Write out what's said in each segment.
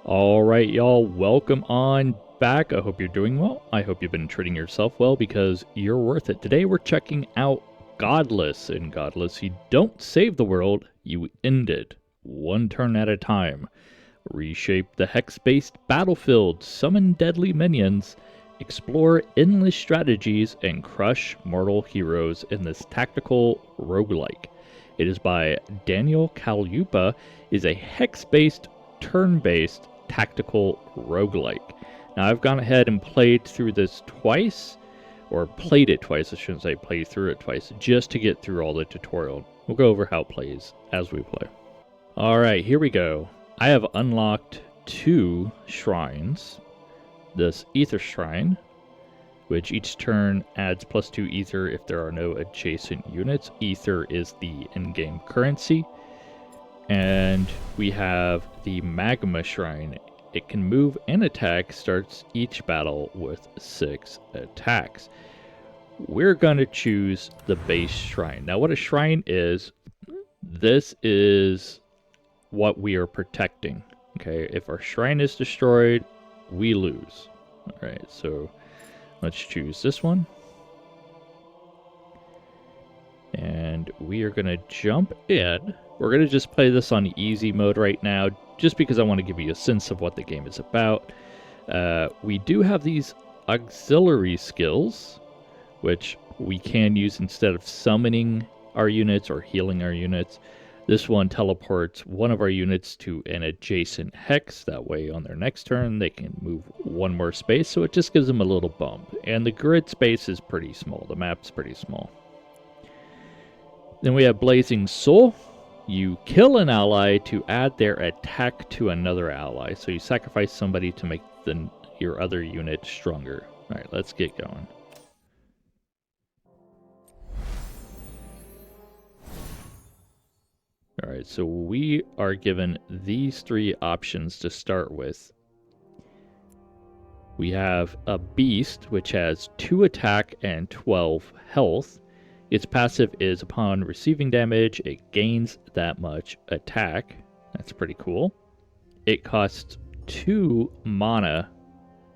All right, y'all, welcome on back. I hope you're doing well. I hope you've been treating yourself well because you're worth it. Today we're checking out Godless. In Godless, you don't save the world, you end it, one turn at a time. Reshape the hex-based battlefield, summon deadly minions, explore endless strategies, and crush mortal heroes in this tactical roguelike. It is by Daniel Kaluuya, is a hex-based, turn-based tactical roguelike. Now I've gone ahead and played through this twice, or played it twice, I shouldn't say played through it twice, just to get through all the tutorial. We'll go over how it plays as we play. Alright, here we go. I have unlocked 2 shrines. This Ether Shrine, which each turn adds +2 Ether if there are no adjacent units. Ether is the in-game currency. And we have the Magma Shrine. It can move and attack, starts each battle with 6 attacks. We're going to choose the base shrine. Now what a shrine is, this is what we are protecting. Okay, if our shrine is destroyed, we lose. Alright, so let's choose this one. And we are going to jump in. We're going to just play this on easy mode right now, just because I want to give you a sense of what the game is about. We do have these auxiliary skills, which we can use instead of summoning our units or healing our units. This one teleports one of our units to an adjacent hex. That way on their next turn they can move one more space, so it just gives them a little bump. And the grid space is pretty small. The map's pretty small. Then we have Blazing Soul. You kill an ally to add their attack to another ally. So you sacrifice somebody to make your other unit stronger. Alright, let's get going. Alright, so we are given these 3 options to start with. We have a Beast, which has 2 attack and 12 health. Its passive is upon receiving damage, it gains that much attack. That's pretty cool. It costs 2 mana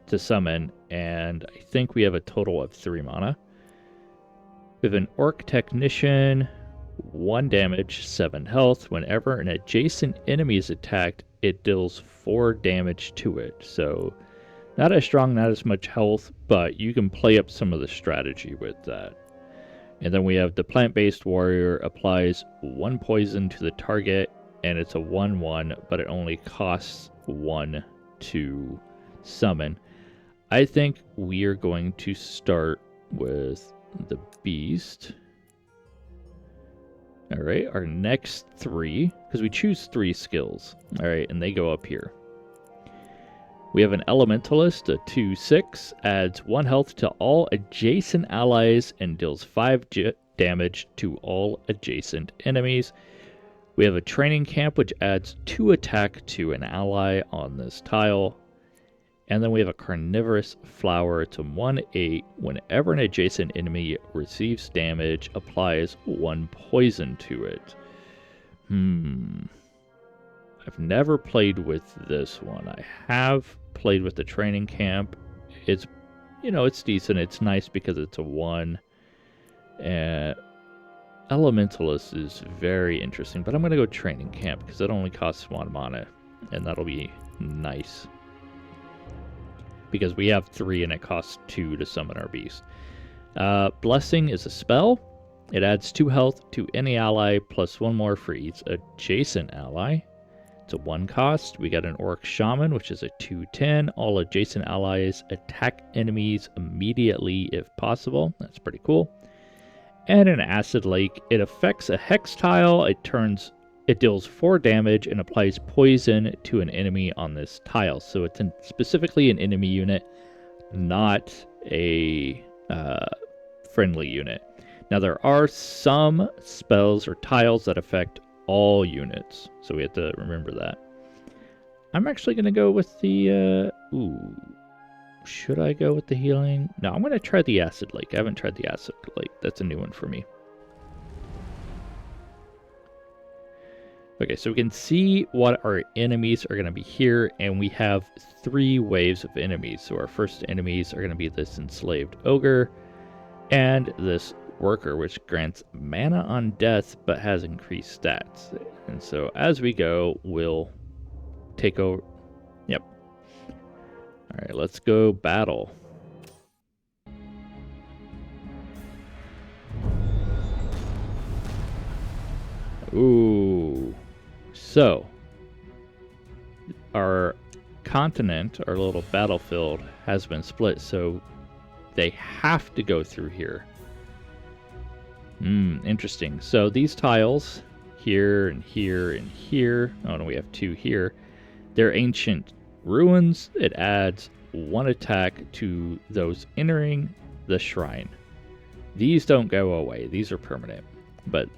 to summon, and I think we have a total of 3 mana. We have an Orc Technician, 1 damage, 7 health. Whenever an adjacent enemy is attacked, it deals 4 damage to it. So not as strong, not as much health, but you can play up some of the strategy with that. And then we have the Plant-Based Warrior, applies 1 poison to the target, and it's a 1/1, but it only costs 1 to summon. I think we are going to start with the Beast. Alright, our next 3, because we choose 3 skills. Alright, and they go up here. We have an Elementalist, a 2/6, adds 1 health to all adjacent allies and deals 5 damage to all adjacent enemies. We have a Training Camp, which adds 2 attack to an ally on this tile. And then we have a Carnivorous Flower. It's a 1/8. Whenever an adjacent enemy receives damage, applies 1 poison to it. I've never played with this one. I have played with the Training Camp. It's, it's decent. It's nice because it's a 1. Elementalist is very interesting, but I'm going to go Training Camp because it only costs 1 mana, and that'll be nice. Because we have 3 and it costs 2 to summon our beast. Blessing is a spell. It adds 2 health to any ally plus 1 more for each adjacent ally. It's a 1 cost. We got an Orc Shaman, which is a 2/10. All adjacent allies attack enemies immediately if possible. That's pretty cool. And an Acid Lake. It affects a hex tile. It deals 4 damage and applies poison to an enemy on this tile. So it's specifically an enemy unit, not a friendly unit. Now there are some spells or tiles that affect all units, so we have to remember that. I'm actually going to go with the... should I go with the healing? No, I'm going to try the Acid Lake. I haven't tried the Acid Lake. That's a new one for me. Okay, so we can see what our enemies are going to be here, and we have 3 waves of enemies. So our first enemies are going to be this enslaved ogre and this worker, which grants mana on death but has increased stats. And so as we go, we'll take over. Yep. All right, let's go battle. Ooh. So, our continent, our little battlefield, has been split, so they have to go through here. Interesting. So these tiles, here and here and here, oh no, we have 2 here, they're ancient ruins. It adds 1 attack to those entering the shrine. These don't go away, these are permanent. But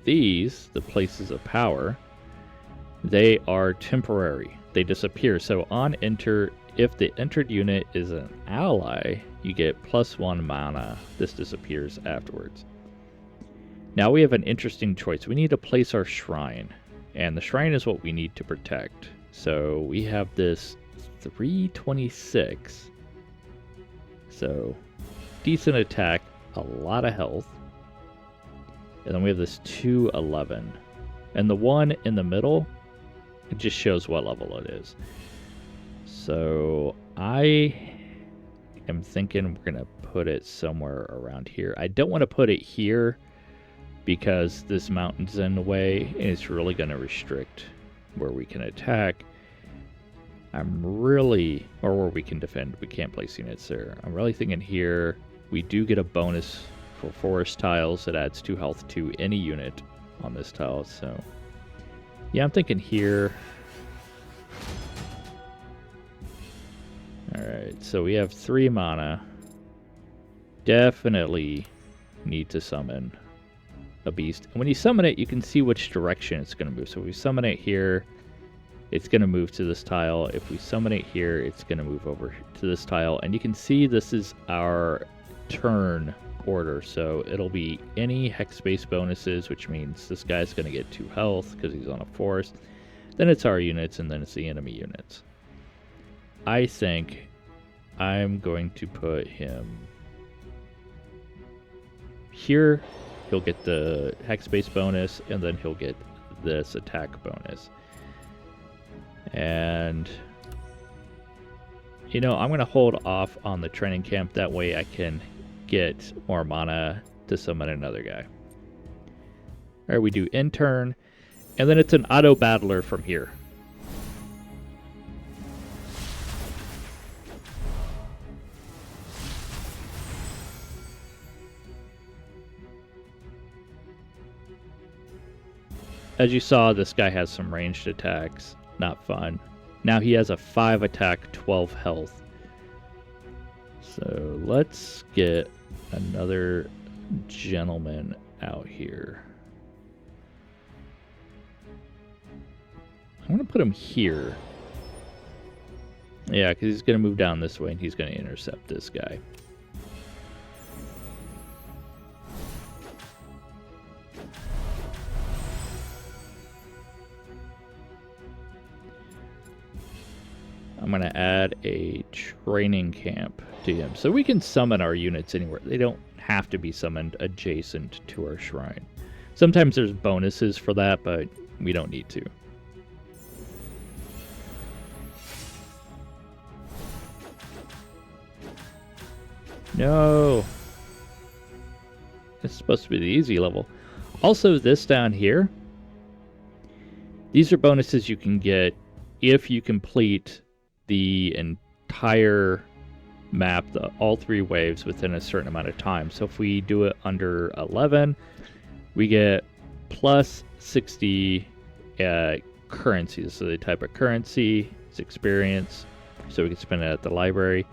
these, the places of power, they are temporary. They disappear. So on enter, if the entered unit is an ally, you get +1 mana. This disappears afterwards. Now we have an interesting choice. We need to place our shrine, and the shrine is what we need to protect. So we have this 326. So decent attack, a lot of health. And then we have this 211. And the one in the middle, it just shows what level it is. So I am thinking we're going to put it somewhere around here. I don't want to put it here because this mountain's in the way and it's really going to restrict where we can attack. Or where we can defend. We can't place units there. I'm really thinking here we do get a bonus for forest tiles that adds 2 health to any unit on this tile. So yeah, I'm thinking here. Alright, so we have 3 mana. Definitely need to summon a beast. And when you summon it, you can see which direction it's going to move. So if we summon it here, it's going to move to this tile. If we summon it here, it's going to move over to this tile. And you can see this is our turn order. So it'll be any hex-based bonuses, which means this guy's going to get 2 health because he's on a forest. Then it's our units, and then it's the enemy units. I think I'm going to put him here. He'll get the hex-based bonus, and then he'll get this attack bonus. And, you know, I'm going to hold off on the training camp. That way I can get more mana to summon another guy. All right, we do intern, and then it's an Autobattler from here. As you saw, this guy has some ranged attacks. Not fun. Now he has a 5 attack, 12 health. So let's get another gentleman out here. I'm going to put him here. Yeah, because he's going to move down this way and he's going to intercept this guy. I'm going to add a training camp to him. So we can summon our units anywhere. They don't have to be summoned adjacent to our shrine. Sometimes there's bonuses for that, but we don't need to. No! It's supposed to be the easy level. Also, this down here, these are bonuses you can get if you complete the entire map, all 3 waves, within a certain amount of time. So if we do it under 11, we get plus 60 currencies. So the type of currency is experience, so we can spend it at the library.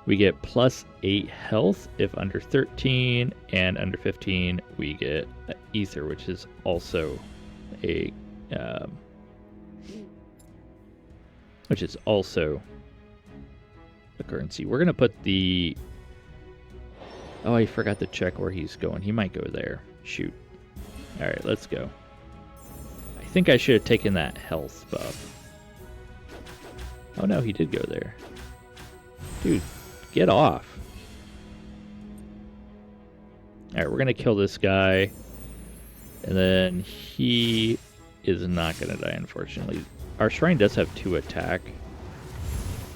We get plus 8 health if under 13, and under 15 we get ether, which is also a currency. We're gonna put the... Oh, I forgot to check where he's going. He might go there. Shoot. All right, let's go. I think I should have taken that health buff. Oh no, he did go there. Dude, get off. Alright, we're gonna kill this guy. And then he is not gonna die, unfortunately. Our shrine does have 2 attack.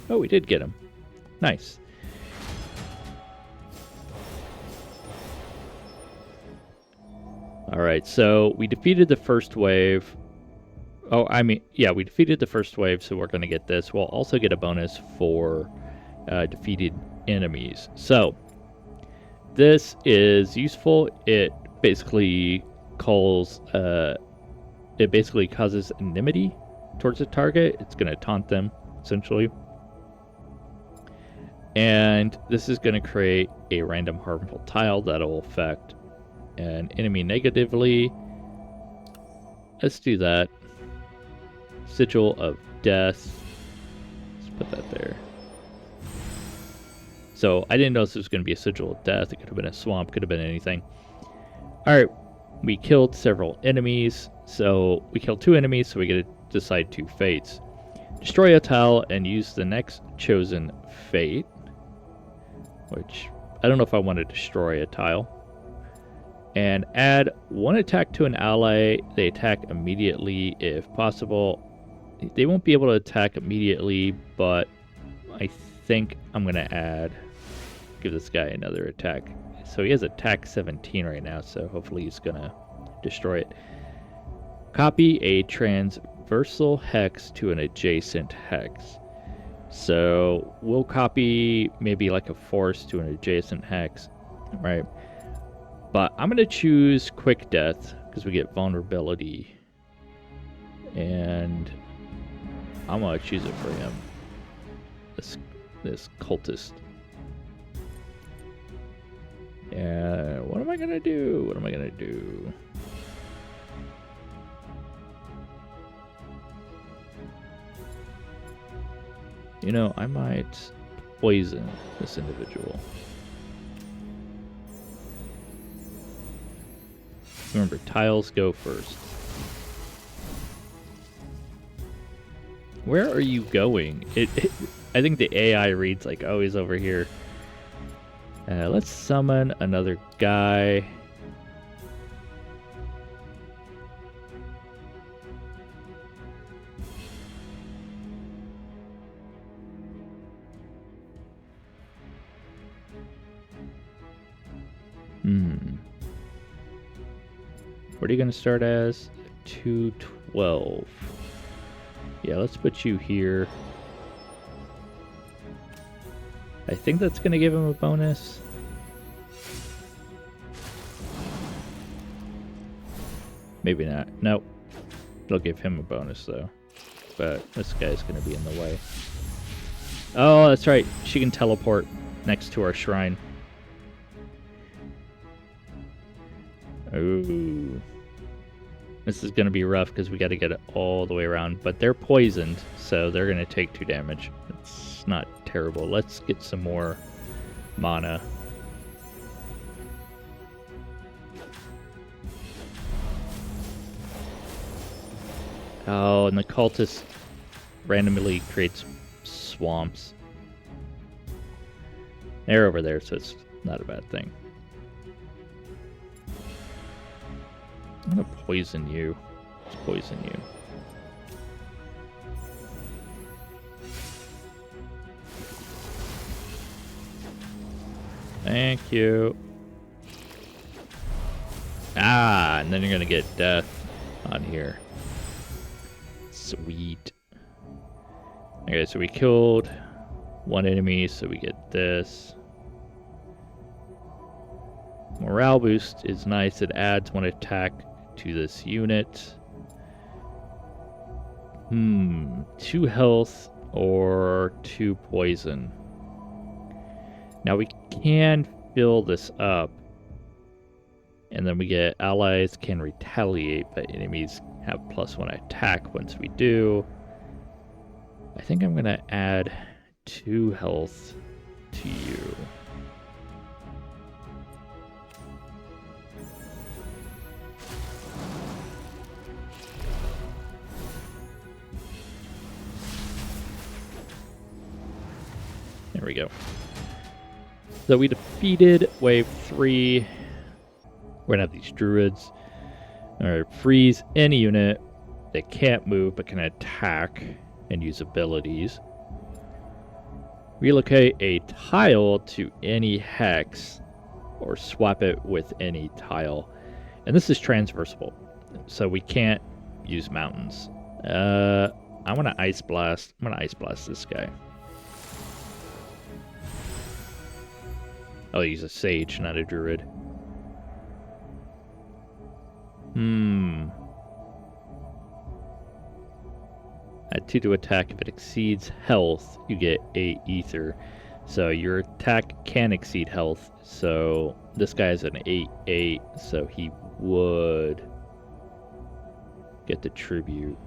Oh, we did get him. Nice. Alright, so we defeated the first wave. Oh, I mean, yeah, we defeated the first wave, so we're going to get this. We'll also get a bonus for defeated enemies. So, this is useful. It basically calls, it basically causes enmity towards the target. It's going to taunt them, essentially. And this is going to create a random harmful tile that'll affect an enemy negatively. Let's do that. Sigil of Death. Let's put that there. So I didn't know this was going to be a Sigil of Death. It could have been a swamp, could have been anything. Alright, we killed several enemies. So we killed 2 enemies, so we get to decide 2 fates. Destroy a tile and use the next chosen fate. Which, I don't know if I want to destroy a tile. And add 1 attack to an ally. They attack immediately if possible. They won't be able to attack immediately, but I think I'm going to give this guy another attack. So he has attack 17 right now, so hopefully he's going to destroy it. Copy a transversal hex to an adjacent hex. So we'll copy maybe like a force to an adjacent hex, right? But I'm going to choose Quick Death because we get vulnerability. And I'm going to choose it for him. This cultist. And what am I going to do? What am I going to do? You know, I might poison this individual. Remember, tiles go first. Where are you going? I think the AI reads like, oh, he's over here. Let's summon another guy. What are you going to start as? 212. Yeah, let's put you here. I think that's going to give him a bonus. Maybe not. Nope. It'll give him a bonus, though. But this guy's going to be in the way. Oh, that's right. She can teleport next to our shrine. Ooh. This is going to be rough because we got to get it all the way around. But they're poisoned, so they're going to take 2 damage. It's not terrible. Let's get some more mana. Oh, and the cultist randomly creates swamps. They're over there, so it's not a bad thing. I'm gonna poison you. Let's poison you. Thank you. Ah, and then you're gonna get death on here. Sweet. Okay, so we killed 1 enemy, so we get this. Morale boost is nice. It adds 1 attack to this unit. 2 health or 2 poison. Now we can fill this up. And then we get allies can retaliate, but enemies have +1 attack once we do. I think I'm going to add 2 health to you. There we go. So we defeated wave 3. We're going to have these druids. Alright, freeze any unit that can't move but can attack and use abilities. Relocate a tile to any hex or swap it with any tile. And this is transversable, so we can't use mountains. I want to ice blast. I'm going to ice blast this guy. I'll use a sage, not a druid. Add 2 to attack. If it exceeds health, you get 8 ether. So your attack can exceed health. So this guy's an 8/8, so he would get the tribute.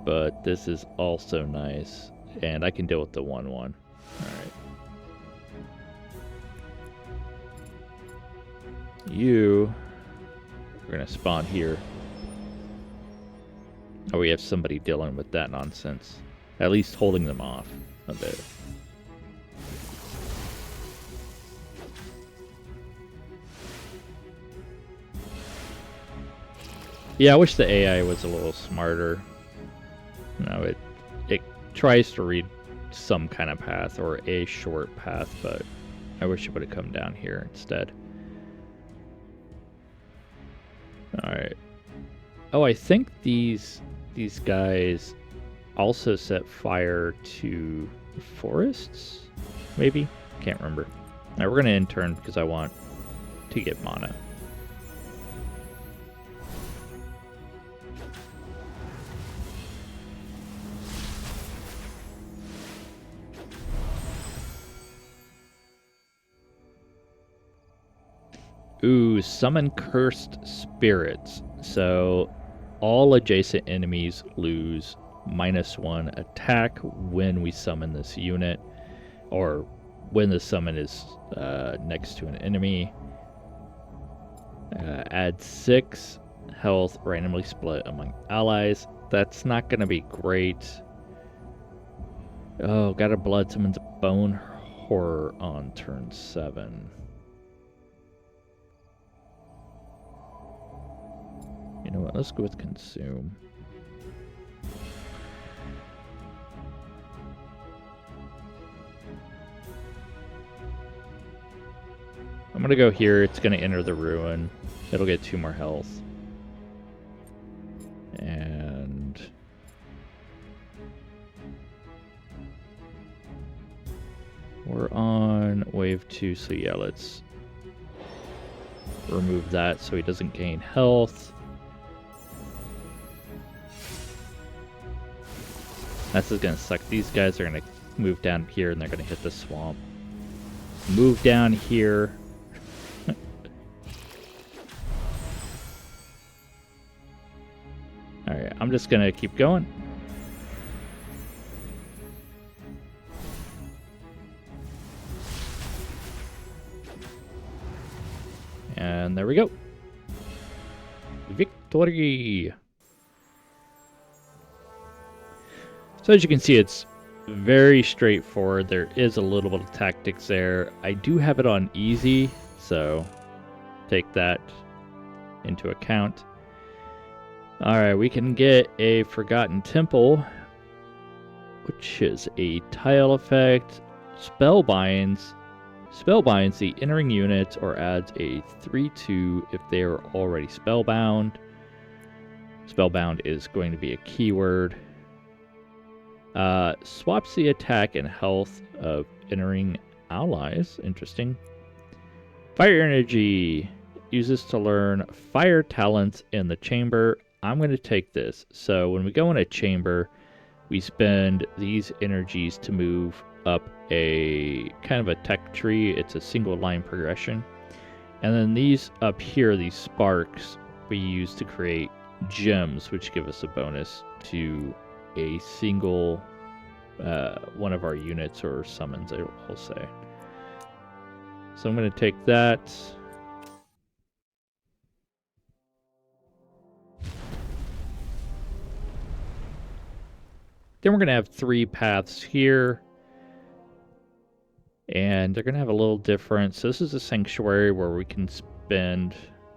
But this is also nice, and I can deal with the 1/1. All right. You are gonna spawn here. Oh, we have somebody dealing with that nonsense. At least holding them off a bit. Yeah, I wish the AI was a little smarter. No, it tries to read some kind of path or a short path, but I wish it would have come down here instead. Alright. Oh, I think these guys also set fire to forests? Maybe? Can't remember. Alright, we're gonna intern because I want to get mana. Ooh, summon cursed spirits. So all adjacent enemies lose -1 attack when we summon this unit, or when the summon is next to an enemy. Add 6 health randomly split among allies. That's not going to be great. Oh, got a blood summons a bone horror on turn 7. You know what, let's go with consume. I'm gonna go here, it's gonna enter the ruin. It'll get 2 more health. And we're on wave 2, so yeah, let's remove that so he doesn't gain health. This is gonna suck. These guys are gonna move down here and they're gonna hit the swamp. Move down here. Alright, I'm just gonna keep going. And there we go. Victory! So as you can see, it's very straightforward. There is a little bit of tactics there. I do have it on easy, so take that into account. Alright, we can get a Forgotten Temple, which is a tile effect. Spellbinds the entering units or adds a 3/2 if they are already spellbound. Spellbound is going to be a keyword. Swaps the attack and health of entering allies. Interesting. Fire energy uses to learn fire talents in the chamber. I'm going to take this. So when we go in a chamber, we spend these energies to move up a kind of a tech tree. It's a single line progression. And then these up here, these sparks, we use to create gems, which give us a bonus to a single one of our units or summons, I'll say. So I'm going to take that. Then we're going to have 3 paths here. And they're going to have a little difference. So this is a sanctuary where we can spend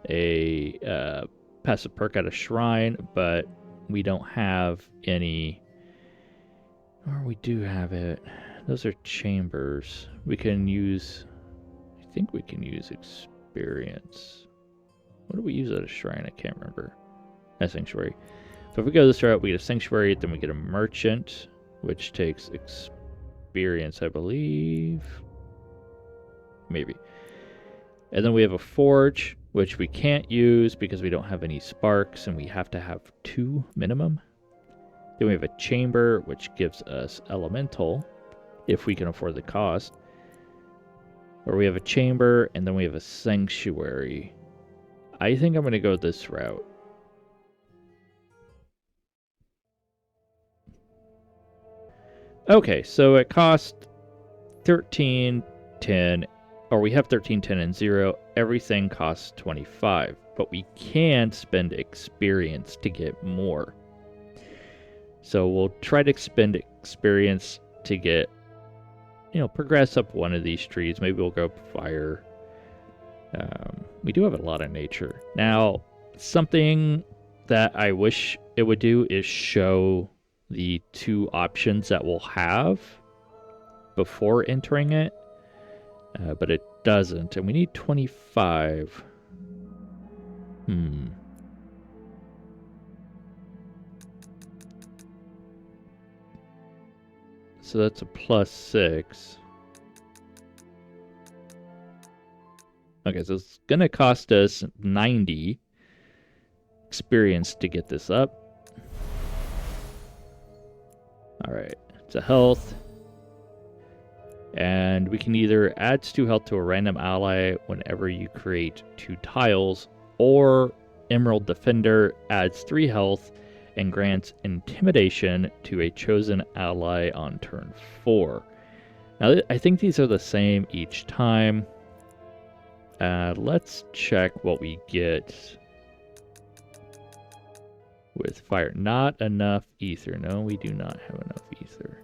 a passive perk at a shrine, but we don't have any. Or we do have it. Those are chambers. We can use. I think we can use experience. What do we use at a shrine? I can't remember. A sanctuary. So if we go this route, we get a sanctuary, then we get a merchant, which takes experience, I believe. Maybe. And then we have a forge, which we can't use because we don't have any sparks, and we have to have 2 minimum. Then we have a chamber, which gives us elemental, if we can afford the cost. Or we have a chamber, and then we have a sanctuary. I think I'm going to go this route. Okay, so it costs 13, 10, or we have 13, 10, and 0. Everything costs 25, but we can spend experience to get more. So we'll try to spend experience to get, progress up one of these trees. Maybe we'll go up fire. We do have a lot of nature. Now, something that I wish it would do is show the 2 options that we'll have before entering it, but it doesn't, and we need 25. So that's a +6. Okay, so it's gonna cost us 90 experience to get this up. Alright, it's a health. And we can either add 2 health to a random ally whenever you create 2 tiles, or Emerald Defender adds 3 health and grants intimidation to a chosen ally on turn 4. Now, I think these are the same each time. Let's check what we get with fire. Not enough ether. No, we do not have enough ether.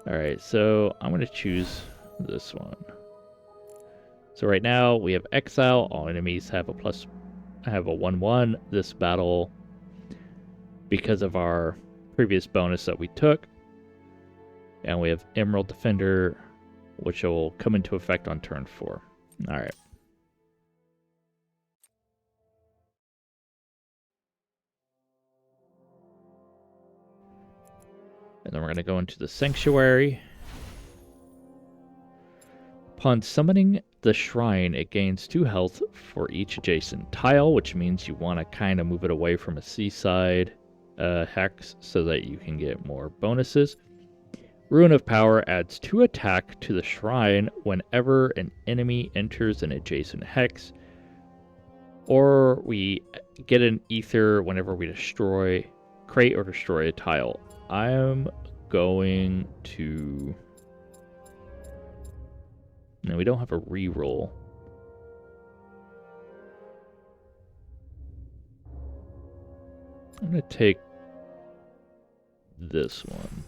Alright, so I'm going to choose this one. So right now we have exile. All enemies have a 1/1 this battle because of our previous bonus that we took. And we have Emerald Defender, which will come into effect on turn 4. Alright. And then we're going to go into the sanctuary. Upon summoning the shrine, it gains 2 health for each adjacent tile, which means you want to kind of move it away from a seaside hex so that you can get more bonuses. Rune of Power adds 2 attack to the shrine whenever an enemy enters an adjacent hex, or we get an ether whenever we create or destroy a tile. I'm going to... No, we don't have a reroll. I'm going to take this one.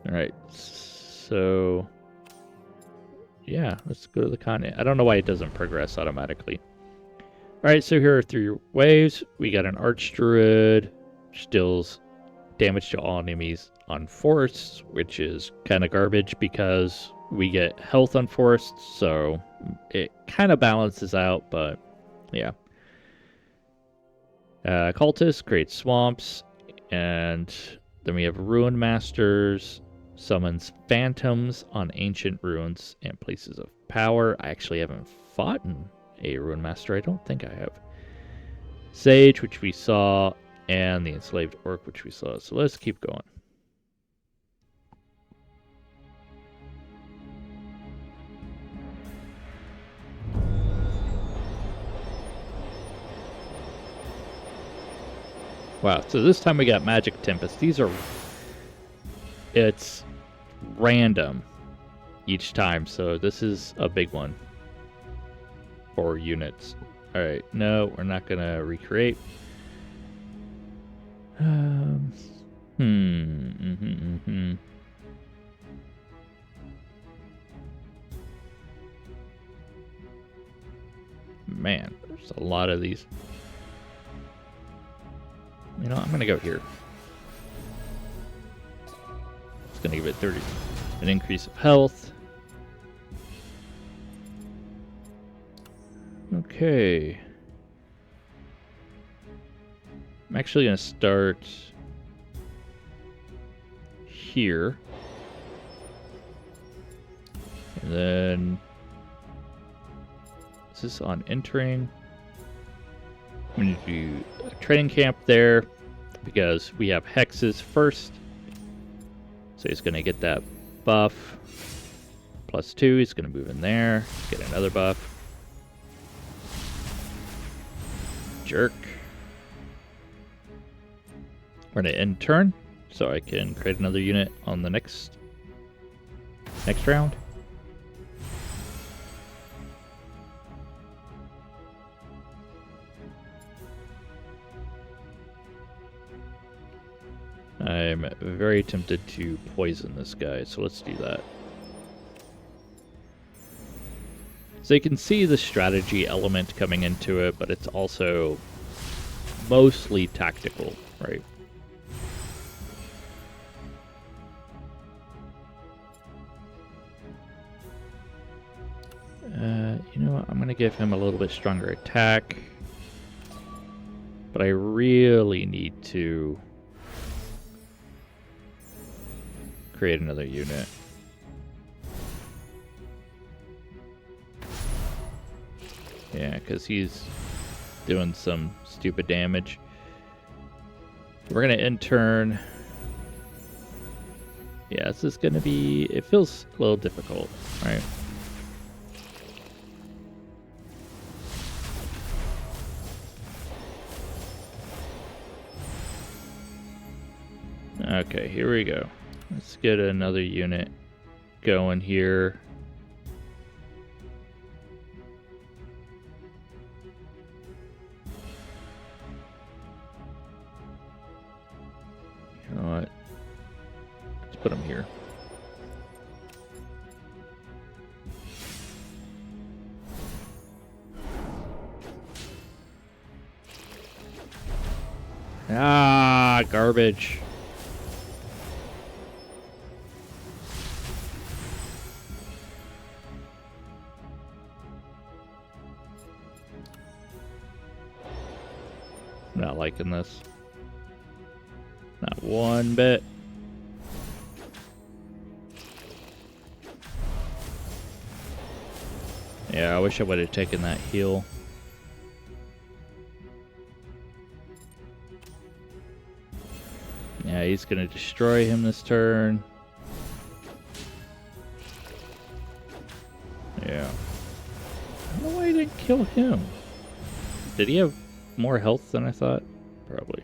Alright, so... yeah, let's go to the continent. I don't know why it doesn't progress automatically. Alright, so here are 3 waves. We got an Archdruid, which deals damage to all enemies on forests, which is kind of garbage because we get health on forests, so it kind of balances out, but yeah. Cultist creates swamps, and then we have Ruin Masters, summons phantoms on ancient ruins and places of power. I actually haven't fought in a Ruin Master. I don't think I have. Sage, which we saw, and the Enslaved Orc, which we saw. So let's keep going. Wow, so this time we got Magic Tempest. It's random each time, so this is a big one for units. Alright, no, we're not gonna recreate. Mm-hmm. Man, there's a lot of these. You know, I'm gonna go here. It's gonna give it 30, an increase of health. Okay. I'm actually gonna start here. And then is this on entering? I'm going to do a training camp there because we have hexes first. So he's going to get that buff. +2, he's going to move in there, get another buff. Jerk. We're going to end turn so I can create another unit on the next round. I'm very tempted to poison this guy, so let's do that. So you can see the strategy element coming into it, but it's also mostly tactical, right? You know what? I'm going to give him a little bit stronger attack. But I really need to create another unit. Yeah, because he's doing some stupid damage. We're going to end turn. Yeah, this is going to be... It feels a little difficult, right? Okay, here we go. Let's get another unit going here. You know what? Let's put them here. Ah, garbage. Not liking this. Not one bit. Yeah, I wish I would have taken that heal. Yeah, he's gonna destroy him this turn. Yeah. I don't know why he didn't kill him. Did he have more health than I thought? Probably.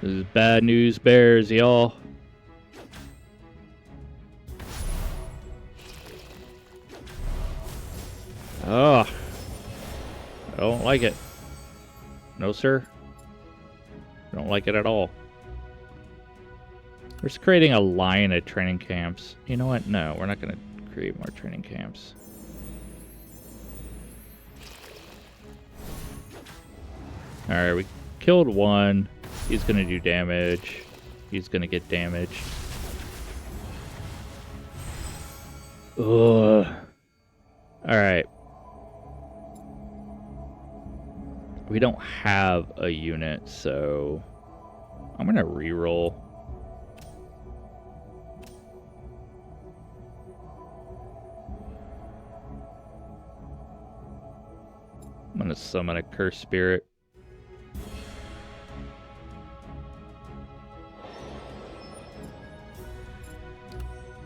This is bad news bears, y'all. Oh, I don't like it. No, sir. I don't like it at all. We're just creating a line of training camps. You know what? No, we're not going to create more training camps. Alright, we killed one. He's going to do damage. He's going to get damage. Ugh. Alright. We don't have a unit, so I'm going to reroll. I'm going to summon a Cursed Spirit.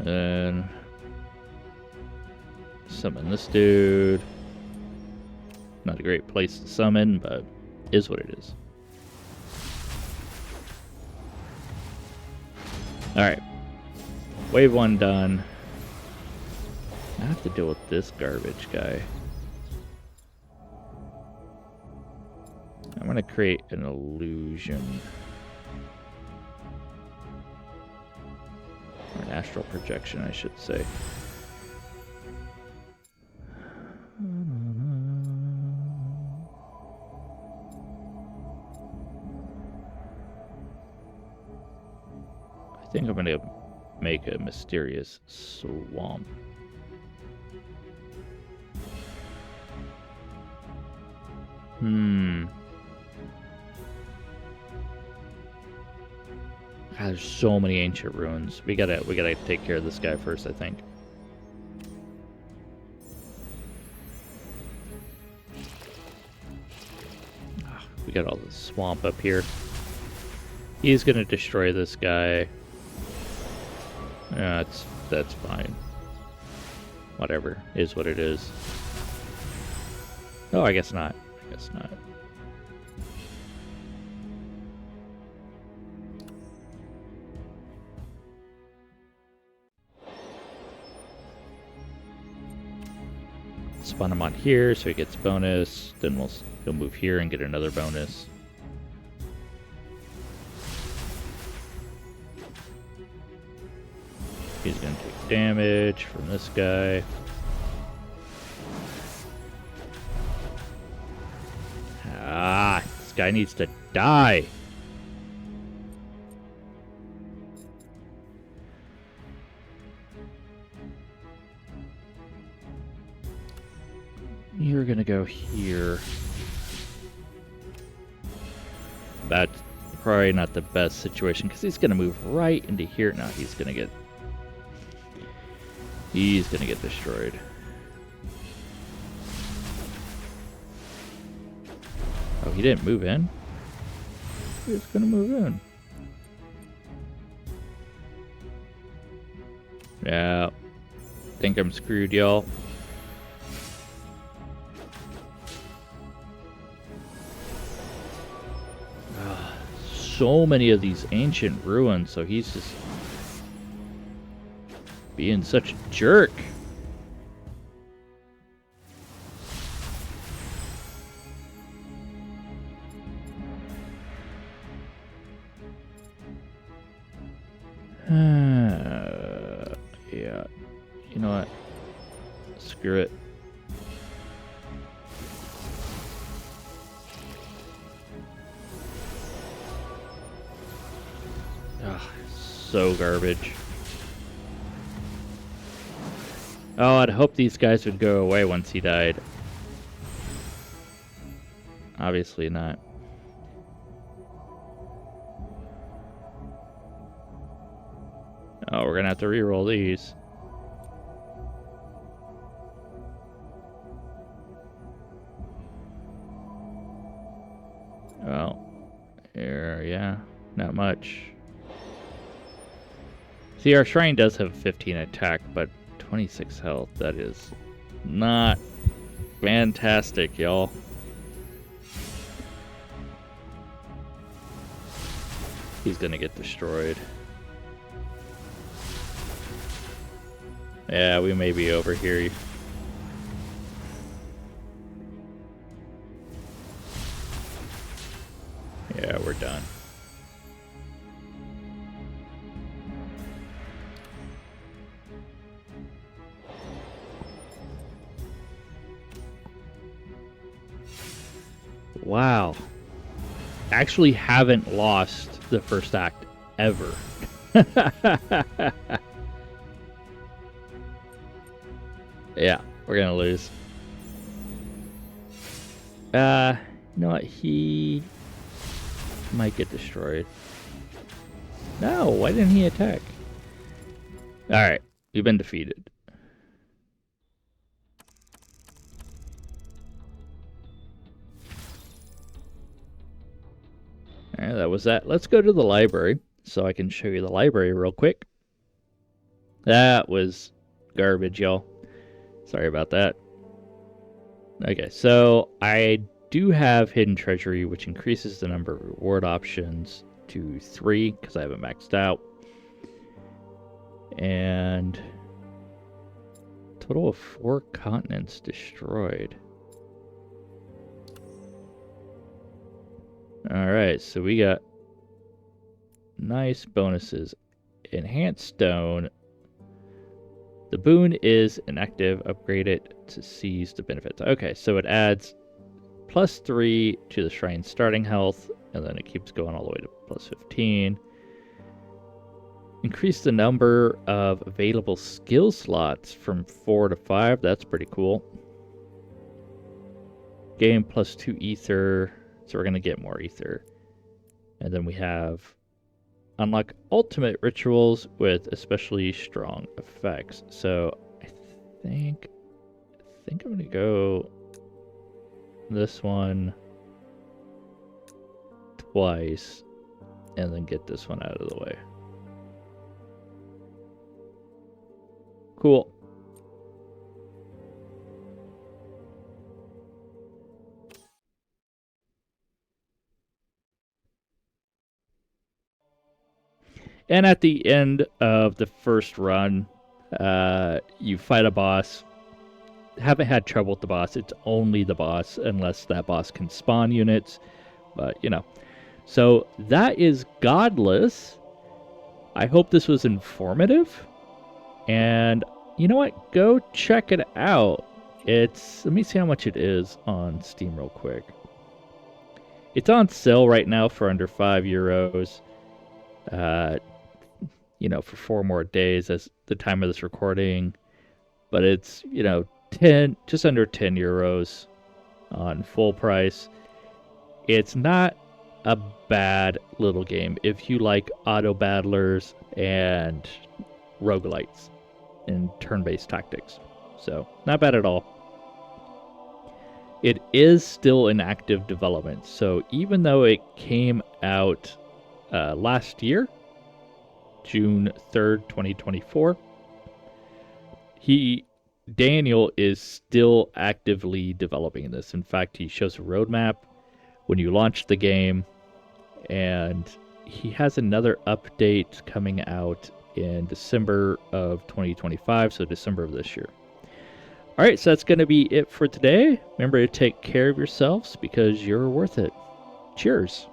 And summon this dude. Not a great place to summon, but is what it is. Alright. Wave 1 done. I have to deal with this garbage guy. I'm going to create an illusion. Or an astral projection, I should say. I think I'm going to make a mysterious swamp. God, there's so many ancient ruins. We gotta take care of this guy first, I think. We got all the swamp up here. He's gonna destroy this guy. Yeah, that's fine. Whatever, is what it is. Oh, I guess not. I guess not. Spawn him on here so he gets bonus. Then he'll move here and get another bonus. He's gonna take damage from this guy. Ah, this guy needs to die. You're gonna go here. That's probably not the best situation because he's gonna move right into here. Now he's gonna get destroyed. Oh, he didn't move in? He was gonna move in. Yeah. Think I'm screwed, y'all. So many of these ancient ruins, so he's just being such a jerk. Yeah. You know what? Screw it. So garbage. Oh, I'd hope these guys would go away once he died. Obviously not. Oh, we're gonna have to re-roll these. Well, here, yeah, not much. See, our shrine does have 15 attack, but 26 health. That is not fantastic, y'all. He's gonna get destroyed. Yeah, we may be over here. Yeah, we're done. Wow. Actually haven't lost the first act ever. Yeah, we're gonna lose. You know what? He might get destroyed. No, why didn't he attack? Alright, we've been defeated. Alright, that was that. Let's go to the library so I can show you the library real quick. That was garbage, y'all. Sorry about that. Okay, so I do have Hidden Treasury, which increases the number of reward options to 3 because I have it maxed out. And total of 4 continents destroyed. Alright, so we got nice bonuses. Enhanced Stone. The boon is inactive. Upgrade it to seize the benefits. Okay, so it adds +3 to the Shrine's starting health, and then it keeps going all the way to +15. Increase the number of available skill slots from 4 to 5. That's pretty cool. Gain +2 ether, so we're going to get more ether. And then we have unlock ultimate rituals with especially strong effects. So I think I'm going to go this one twice and then get this one out of the way. Cool. And at the end of the first run, you fight a boss. Haven't had trouble with the boss. It's only the boss, unless that boss can spawn units. But, you know. So that is Godless. I hope this was informative. And you know what? Go check it out. Let me see how much it is on Steam real quick. It's on sale right now for under €5. You know, for 4 more days as the time of this recording. But it's, you know, just under €10 on full price. It's not a bad little game if you like Autobattlers and roguelites and turn-based tactics. So, not bad at all. It is still in active development. So, even though it came out last year, June 3rd, 2024, Daniel is still actively developing this. In fact, he shows a roadmap when you launch the game, and he has another update coming out in December of 2025, so December of this year. All right, so that's going to be it for today. Remember to take care of yourselves because you're worth it. Cheers.